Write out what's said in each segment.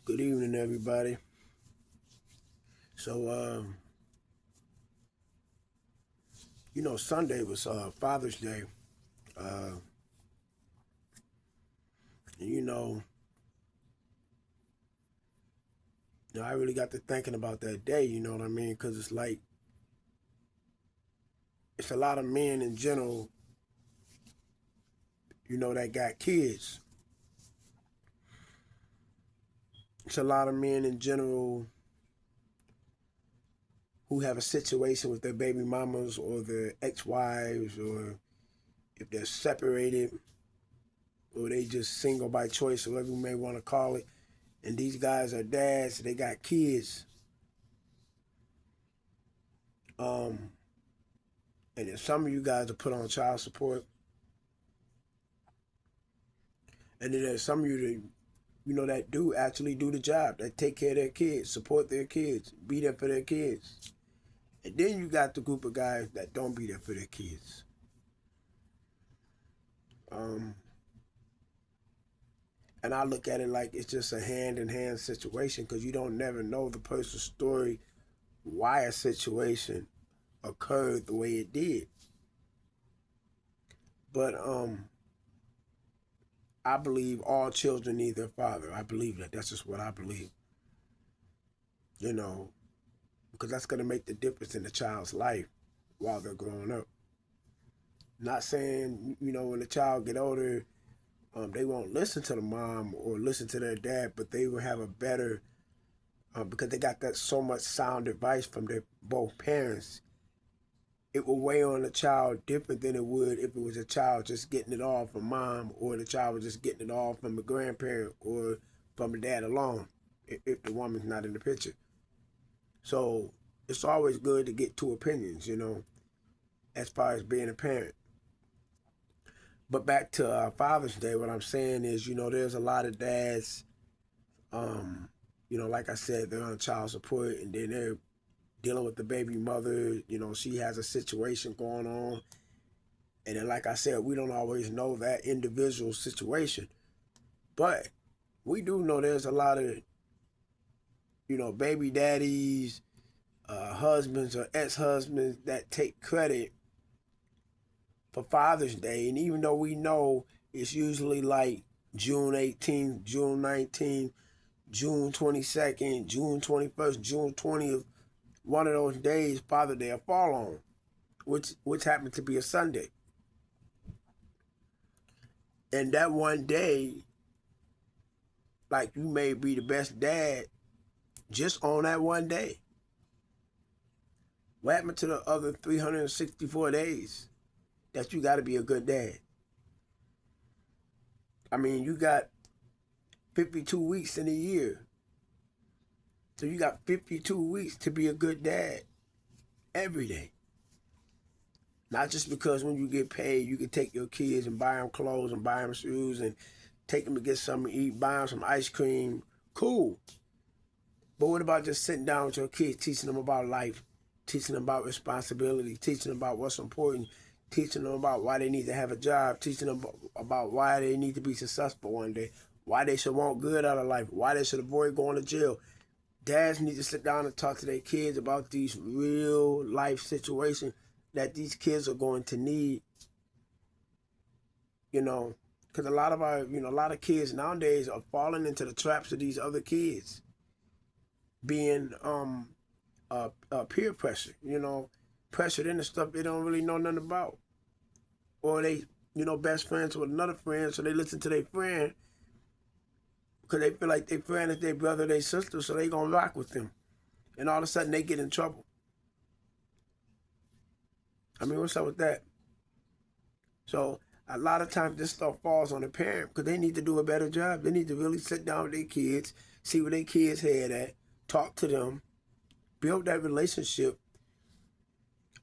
Good evening, everybody. So, Sunday was Father's Day. Uh, and I really got to thinking about that day. You know what I mean? Because it's like it's a lot of men in general, that got kids. It's a lot of men in general who have a situation with their baby mamas or their ex-wives, or if they're separated, or they just single by choice, or whatever you may want to call it. And these guys are dads. They got kids. Um, and then some of you guys are put on child support, and then there's some of you that that do actually do the job, that take care of their kids, support their kids, be there for their kids. And then you got the group of guys that don't be there for their kids. Um, and I look at it like it's just a hand-in-hand situation, because you don't never know the person's story, why a situation occurred the way it did. But I believe all children need their father. I believe that. That's just what I believe. You know, because that's going to make the difference in the child's life while they're growing up. Not saying, when the child get older, they won't listen to the mom or listen to their dad, but they will have a better, because they got that so much sound advice from their both parents. It will weigh on the child different than it would if it was a child just getting it all from mom, or the child was just getting it all from a grandparent or from a dad alone, if the woman's not in the picture. So it's always good to get two opinions, as far as being a parent. But back to Father's Day, what I'm saying is, there's a lot of dads, like I said, they're on child support, and then they're dealing with the baby mother. She has a situation going on. And then, like I said, we don't always know that individual situation. But we do know there's a lot of, baby daddies, husbands or ex-husbands that take credit for Father's Day. And even though we know it's usually like June 18th, June 19th, June 22nd, June 21st, June 20th, one of those days Father's Day will fall on, which happened to be a Sunday. And that one day, like, you may be the best dad just on that one day. What happened to the other 364 days that you got to be a good dad? I mean, you got 52 weeks in a year. So you got 52 weeks to be a good dad every day. Not just because when you get paid, you can take your kids and buy them clothes and buy them shoes and take them to get something to eat, buy them some ice cream. Cool. But what about just sitting down with your kids, teaching them about life, teaching them about responsibility, teaching them about what's important, teaching them about why they need to have a job, teaching them about why they need to be successful one day, why they should want good out of life, why they should avoid going to jail. Dads need to sit down and talk to their kids about these real life situations that these kids are going to need. Because a lot of a lot of kids nowadays are falling into the traps of these other kids, being peer pressure, pressured into stuff they don't really know nothing about. Or they, best friends with another friend, so they listen to their friend because they feel like their friend is their brother, their sister, so they gonna rock with them. And all of a sudden they get in trouble. I mean, what's up with that? So a lot of times this stuff falls on the parent because they need to do a better job. They need to really sit down with their kids, see where their kids' head at, talk to them, build that relationship.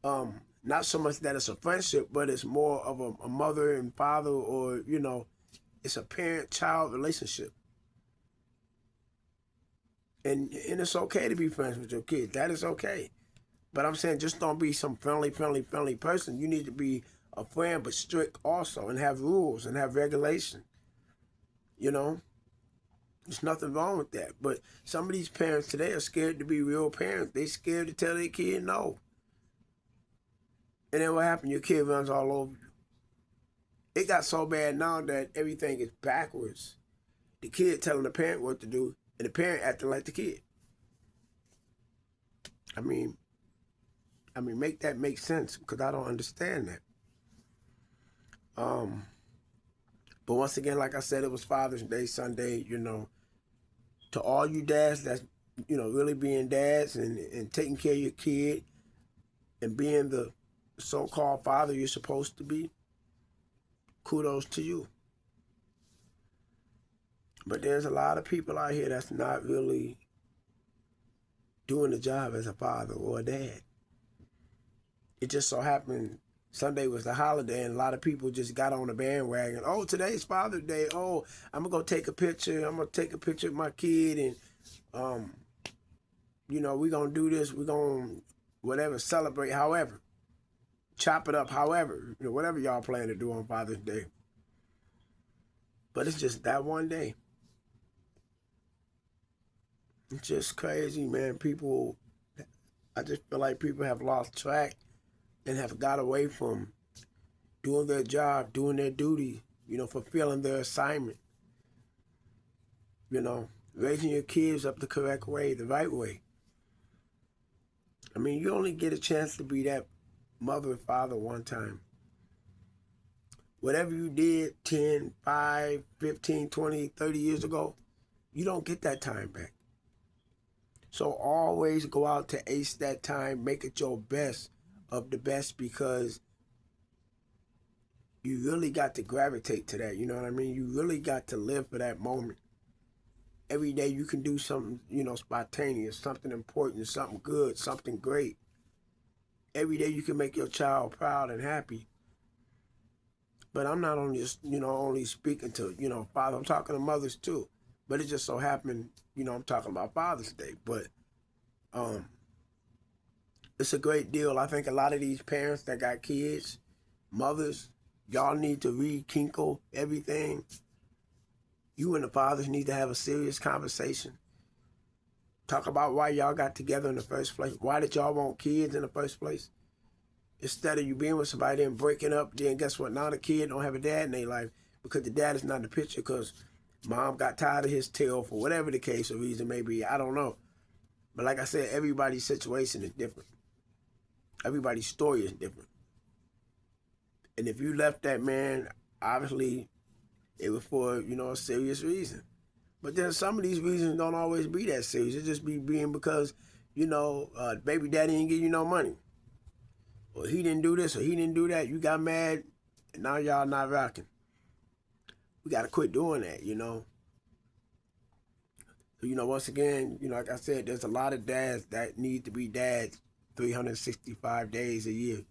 Not so much that it's a friendship, but it's more of a mother and father, or it's a parent-child relationship. And it's okay to be friends with your kids. That is okay. But I'm saying, just don't be some friendly person. You need to be a friend, but strict also, and have rules and have regulation. You know, There's nothing wrong with that. But some of these parents today are scared to be real parents. They scared to tell their kid no. And then what happened? Your kid runs all over you. It got so bad now that everything is backwards. The kid telling the parent what to do, and the parent acting like the kid. I mean, make that make sense, because I don't understand that. But once again, like I said, it was Father's Day Sunday. To all you dads that's really being dads and taking care of your kid and being the so-called father you're supposed to be, kudos to you. But there's a lot of people out here that's not really doing the job as a father or a dad. It just so happened Sunday was the holiday, and a lot of people just got on the bandwagon. Oh, today's Father's Day. Oh, I'm going to go take a picture. I'm going to take a picture of my kid, and, we're going to do this. We're going to, whatever, celebrate however. Chop it up however. Whatever y'all plan to do on Father's Day. But it's just that one day. It's just crazy, man. I just feel like people have lost track and have got away from doing their job, doing their duty, fulfilling their assignment. Raising your kids up the correct way, the right way. I mean, you only get a chance to be that mother and father one time. Whatever you did 10, 5, 15, 20, 30 years ago, you don't get that time back. So always go out to ace that time, make it your best of the best, because you really got to gravitate to that, you know what I mean? You really got to live for that moment. Every day you can do something, spontaneous, something important, something good, something great. Every day you can make your child proud and happy. But I'm not only just, only speaking to, father, I'm talking to mothers too. But it just so happened, I'm talking about Father's Day. But it's a great deal. I think a lot of these parents that got kids, mothers, y'all need to rekindle everything. You and the fathers need to have a serious conversation. Talk about why y'all got together in the first place. Why did y'all want kids in the first place? Instead of you being with somebody and breaking up, then guess what? Now the kid don't have a dad in their life because the dad is not in the picture because mom got tired of his tail for whatever the case or reason may be. I don't know. But like I said, everybody's situation is different. Everybody's story is different. And if you left that man, obviously it was for, a serious reason. But then some of these reasons don't always be that serious. It just be being because, baby daddy didn't give you no money. Or he didn't do this or he didn't do that. You got mad and now y'all not rocking. We got to quit doing that, So, once again, like I said, there's a lot of dads that need to be dads 365 days a year.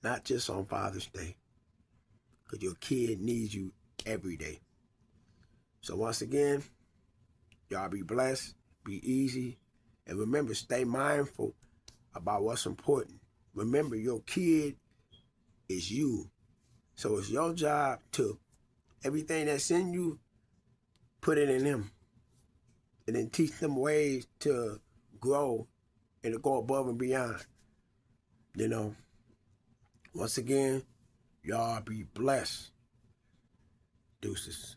Not just on Father's Day. Because your kid needs you every day. So once again, y'all be blessed, be easy, and remember, stay mindful about what's important. Remember, your kid is you. So it's your job to, everything that's in you, put it in them. And then teach them ways to grow and to go above and beyond. Once again, y'all be blessed. Deuces.